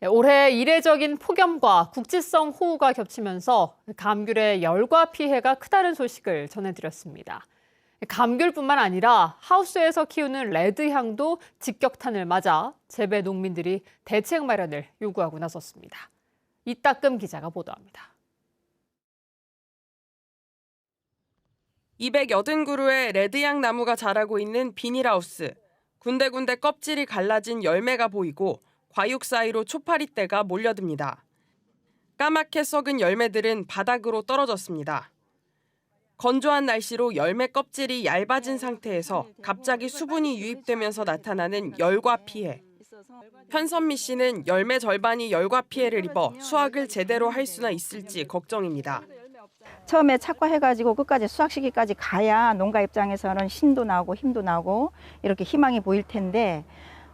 올해 이례적인 폭염과 국지성 호우가 겹치면서 감귤의 열과 피해가 크다는 소식을 전해드렸습니다. 감귤뿐만 아니라 하우스에서 키우는 레드향도 직격탄을 맞아 재배 농민들이 대책 마련을 요구하고 나섰습니다. 이따금 기자가 보도합니다. 280그루의 레드향 나무가 자라고 있는 비닐하우스. 군데군데 껍질이 갈라진 열매가 보이고 과육 사이로 초파리떼가 몰려듭니다. 까맣게 썩은 열매들은 바닥으로 떨어졌습니다. 건조한 날씨로 열매 껍질이 얇아진 상태에서 갑자기 수분이 유입되면서 나타나는 열과 피해. 현선미 씨는 열매 절반이 열과 피해를 입어 수확을 제대로 할 수나 있을지 걱정입니다. 처음에 착과해가지고 끝까지 수확 시기까지 가야 농가 입장에서는 신도 나고 힘도 나고 이렇게 희망이 보일 텐데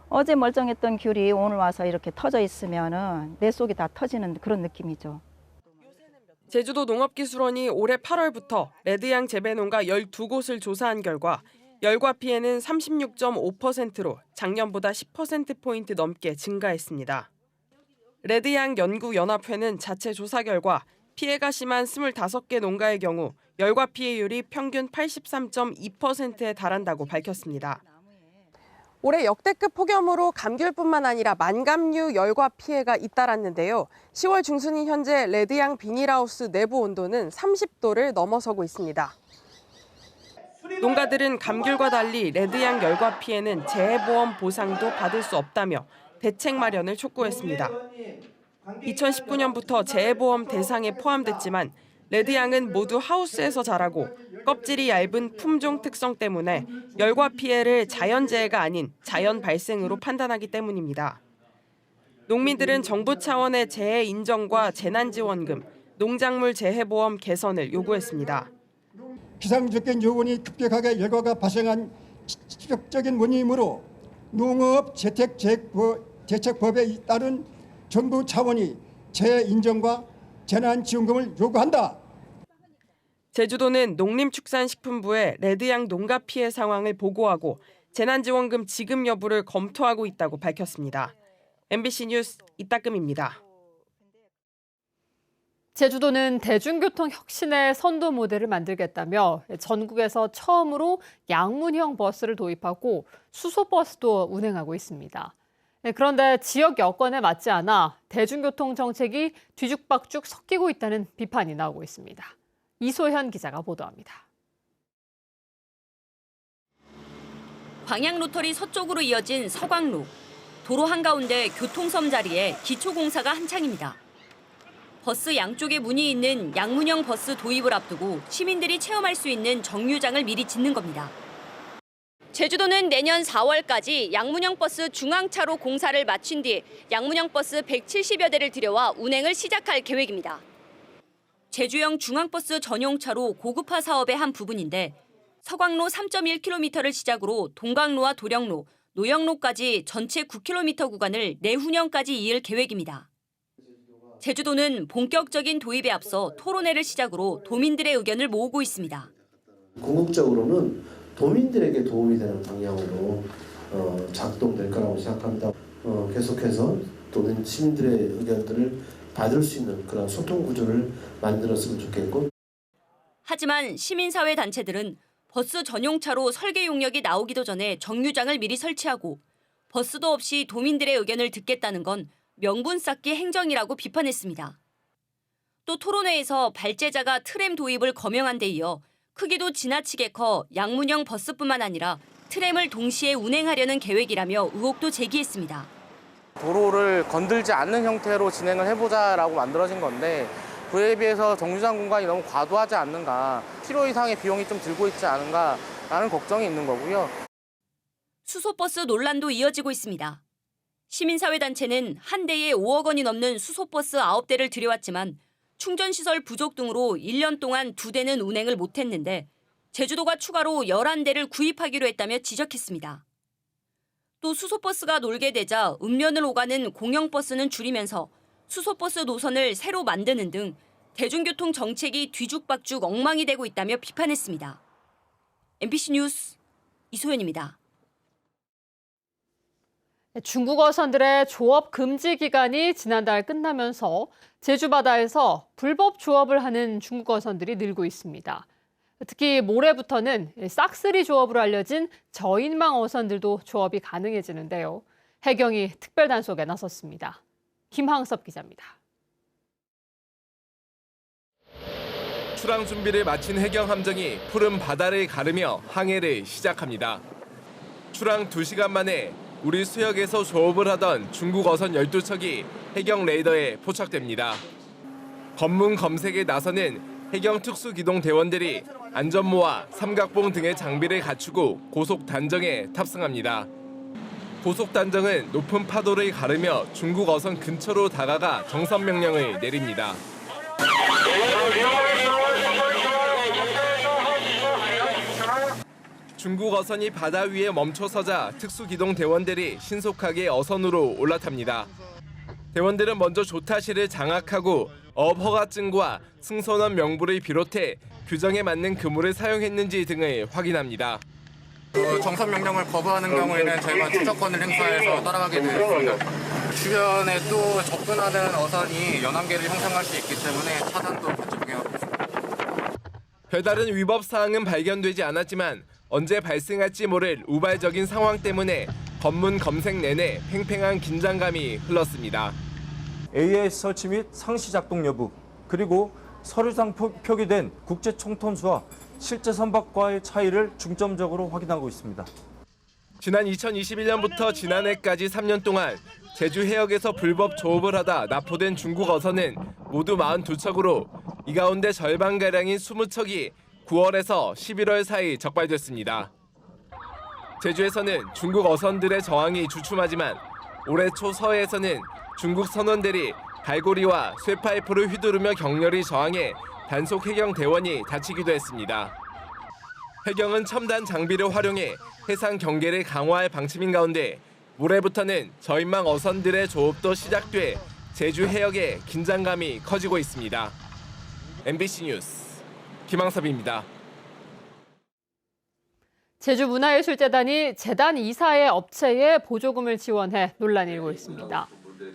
어제 멀쩡했던 귤이 오늘 와서 이렇게 터져 있으면은 내 속이 다 터지는 그런 느낌이죠. 제주도 농업기술원이 올해 8월부터 레드향 재배농가 12곳을 조사한 결과 열과 피해는 36.5%로 작년보다 10%포인트 넘게 증가했습니다. 레드향 연구연합회는 자체 조사 결과 피해가 심한 25개 농가의 경우 열과 피해율이 평균 83.2%에 달한다고 밝혔습니다. 올해 역대급 폭염으로 감귤뿐만 아니라 만감류 열과 피해가 잇따랐는데요. 10월 중순인 현재 레드향 비닐하우스 내부 온도는 30도를 넘어서고 있습니다. 농가들은 감귤과 달리 레드향 열과 피해는 재해보험 보상도 받을 수 없다며 대책 마련을 촉구했습니다. 2019년부터 재해보험 대상에 포함됐지만 레드향은 모두 하우스에서 자라고 껍질이 얇은 품종 특성 때문에 열과 피해를 자연재해가 아닌 자연 발생으로 판단하기 때문입니다. 농민들은 정부 차원의 재해 인정과 재난지원금, 농작물 재해보험 개선을 요구했습니다. 기상조건 요원이 급격하게 열과가 발생한 직접적인 원인이므로 농업재택대책법에 따른 정부 차원이 재해 인정과 재난지원금을 요구한다. 제주도는 농림축산식품부에 레드향 농가 피해 상황을 보고하고 재난지원금 지급 여부를 검토하고 있다고 밝혔습니다. MBC 뉴스 이따금입니다. 제주도는 대중교통 혁신의 선도 모델을 만들겠다며 전국에서 처음으로 양문형 버스를 도입하고 수소버스도 운행하고 있습니다. 그런데 지역 여건에 맞지 않아 대중교통 정책이 뒤죽박죽 섞이고 있다는 비판이 나오고 있습니다. 이소현 기자가 보도합니다. 광양로터리 서쪽으로 이어진 서광로. 도로 한가운데 교통섬 자리에 기초공사가 한창입니다. 버스 양쪽에 문이 있는 양문형 버스 도입을 앞두고 시민들이 체험할 수 있는 정류장을 미리 짓는 겁니다. 제주도는 내년 4월까지 양문형 버스 중앙차로 공사를 마친 뒤 양문형 버스 170여 대를 들여와 운행을 시작할 계획입니다. 제주형 중앙버스 전용차로 고급화 사업의 한 부분인데 서광로 3.1km를 시작으로 동강로와 도령로, 노영로까지 전체 9km 구간을 내후년까지 이을 계획입니다. 제주도는 본격적인 도입에 앞서 토론회를 시작으로 도민들의 의견을 모으고 있습니다. 궁극적으로는 도민들에게 도움이 되는 방향으로 작동될 거라고 생각합니다. 계속해서 도민 시민들의 의견들을 받을 수 있는 그런 소통 구조를 만들었으면 좋겠고. 하지만 시민사회 단체들은 버스 전용차로 설계 용역이 나오기도 전에 정류장을 미리 설치하고 버스도 없이 도민들의 의견을 듣겠다는 건 명분 쌓기 행정이라고 비판했습니다. 또 토론회에서 발제자가 트램 도입을 거명한 데 이어 크기도 지나치게 커 양문형 버스뿐만 아니라 트램을 동시에 운행하려는 계획이라며 의혹도 제기했습니다. 도로를 건들지 않는 형태로 진행을 해보자라고 만들어진 건데 그에 비해서 정류장 공간이 너무 과도하지 않는가, 필요 이상의 비용이 좀 들고 있지 않은가라는 걱정이 있는 거고요. 수소버스 논란도 이어지고 있습니다. 시민사회단체는 한 대에 5억 원이 넘는 수소버스 9대를 들여왔지만 충전시설 부족 등으로 1년 동안 2대는 운행을 못했는데 제주도가 추가로 11대를 구입하기로 했다며 지적했습니다. 또 수소버스가 놀게 되자 읍면을 오가는 공영버스는 줄이면서 수소버스 노선을 새로 만드는 등 대중교통 정책이 뒤죽박죽 엉망이 되고 있다며 비판했습니다. MBC 뉴스 이소연입니다. 중국 어선들의 조업 금지 기간이 지난달 끝나면서 제주 바다에서 불법 조업을 하는 중국 어선들이 늘고 있습니다. 특히 모레부터는 싹쓸이 조업으로 알려진 저인망 어선들도 조업이 가능해지는데요. 해경이 특별 단속에 나섰습니다. 김항섭 기자입니다. 출항 준비를 마친 해경 함정이 푸른 바다를 가르며 항해를 시작합니다. 출항 2시간 만에 우리 수역에서 조업을 하던 중국 어선 12척이 해경 레이더에 포착됩니다. 검문 검색에 나서는 해경 특수기동 대원들이 안전모와 삼각봉 등의 장비를 갖추고 고속 단정에 탑승합니다. 고속 단정은 높은 파도를 가르며 중국 어선 근처로 다가가 정선 명령을 내립니다. 중국 어선이 바다 위에 멈춰서자 특수기동 대원들이 신속하게 어선으로 올라탑니다. 대원들은 먼저 조타실을 장악하고 어업 허가증과 승선원 명부를 비롯해 규정에 맞는 그물을 사용했는지 등을 확인합니다. 정선 명령을 거부하는 경우에는 저희가 추적권을 행사해서 따라가게 되었습니다. 주변에 또 접근하는 어선이 연안계를 형성할 수 있기 때문에 차단도 같이 적용하고 있습니다. 별다른 위법 사항은 발견되지 않았지만 언제 발생할지 모를 우발적인 상황 때문에 검문 검색 내내 팽팽한 긴장감이 흘렀습니다. AIS 설치 및 상시 작동 여부, 그리고 서류상 표기된 국제 총톤수와 실제 선박과의 차이를 중점적으로 확인하고 있습니다. 지난 2021년부터 지난해까지 3년 동안 제주 해역에서 불법 조업을 하다 납포된 중국 어선은 모두 42척으로 이 가운데 절반가량인 20척이 9월에서 11월 사이 적발됐습니다. 제주에서는 중국 어선들의 저항이 주춤하지만 올해 초 서해에서는 중국 선원들이 갈고리와 쇠파이프를 휘두르며 격렬히 저항해 단속 해경 대원이 다치기도 했습니다. 해경은 첨단 장비를 활용해 해상 경계를 강화할 방침인 가운데 모레부터는 저인망 어선들의 조업도 시작돼 제주 해역의 긴장감이 커지고 있습니다. MBC 뉴스 김항섭입니다. 제주문화예술재단이 재단 이사의 업체에 보조금을 지원해 논란이 일고 있습니다.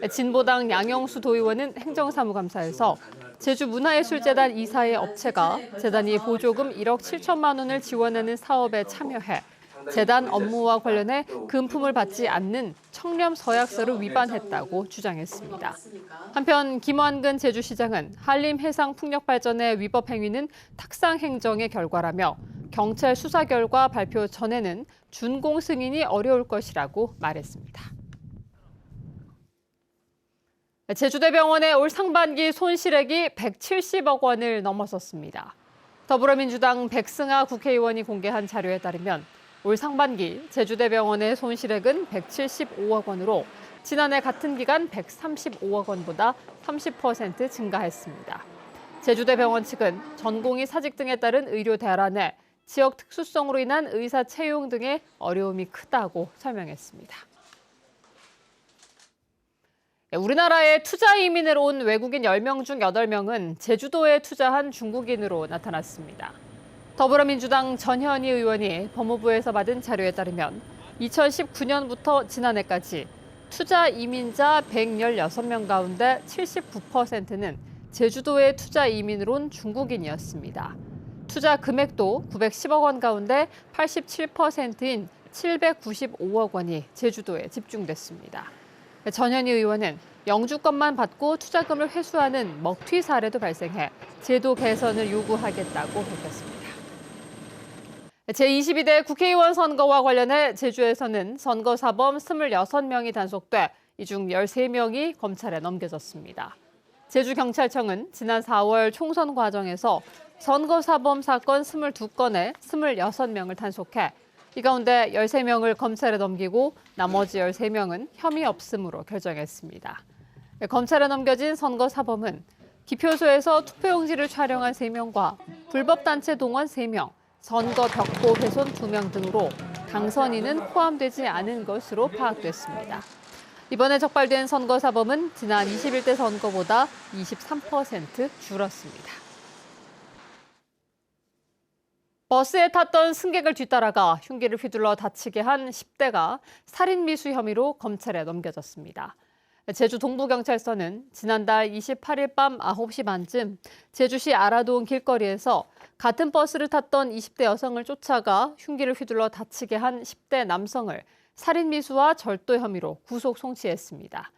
진보당 양영수 도의원은 행정사무감사에서 제주문화예술재단 이사의 업체가 재단이 보조금 1억 7천만 원을 지원하는 사업에 참여해 재단 업무와 관련해 금품을 받지 않는 청렴 서약서를 위반했다고 주장했습니다. 한편 김완근 제주시장은 한림해상풍력발전의 위법 행위는 탁상 행정의 결과라며 경찰 수사 결과 발표 전에는 준공 승인이 어려울 것이라고 말했습니다. 제주대병원의 올 상반기 손실액이 170억 원을 넘어섰습니다. 더불어민주당 백승하 국회의원이 공개한 자료에 따르면 올 상반기 제주대병원의 손실액은 175억 원으로 지난해 같은 기간 135억 원보다 30% 증가했습니다. 제주대병원 측은 전공의 사직 등에 따른 의료 대란에 지역 특수성으로 인한 의사 채용 등의 어려움이 크다고 설명했습니다. 우리나라에 투자 이민을 온 외국인 10명 중 8명은 제주도에 투자한 중국인으로 나타났습니다. 더불어민주당 전현희 의원이 법무부에서 받은 자료에 따르면 2019년부터 지난해까지 투자 이민자 116명 가운데 79%는 제주도에 투자 이민을 온 중국인이었습니다. 투자 금액도 910억 원 가운데 87%인 795억 원이 제주도에 집중됐습니다. 전현희 의원은 영주권만 받고 투자금을 회수하는 먹튀 사례도 발생해 제도 개선을 요구하겠다고 밝혔습니다. 제22대 국회의원 선거와 관련해 제주에서는 선거사범 26명이 단속돼 이 중 13명이 검찰에 넘겨졌습니다. 제주경찰청은 지난 4월 총선 과정에서 선거사범 사건 22건에 26명을 단속해 이 가운데 13명을 검찰에 넘기고 나머지 13명은 혐의 없음으로 결정했습니다. 검찰에 넘겨진 선거사범은 기표소에서 투표용지를 촬영한 3명과 불법단체 동원 3명, 선거 벽보 훼손 2명 등으로 당선인은 포함되지 않은 것으로 파악됐습니다. 이번에 적발된 선거사범은 지난 21대 선거보다 23% 줄었습니다. 버스에 탔던 승객을 뒤따라가 흉기를 휘둘러 다치게 한 10대가 살인 미수 혐의로 검찰에 넘겨졌습니다. 제주 동부경찰서는 지난달 28일 밤 9시 반쯤 제주시 아라동 길거리에서 같은 버스를 탔던 20대 여성을 쫓아가 흉기를 휘둘러 다치게 한 10대 남성을 살인 미수와 절도 혐의로 구속 송치했습니다.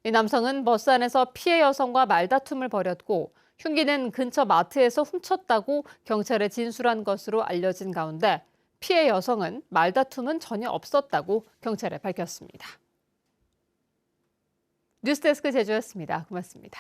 이 남성은 버스 안에서 피해 여성과 말다툼을 벌였고 흉기는 근처 마트에서 훔쳤다고 경찰에 진술한 것으로 알려진 가운데 피해 여성은 말다툼은 전혀 없었다고 경찰에 밝혔습니다. 뉴스데스크 제주였습니다. 고맙습니다.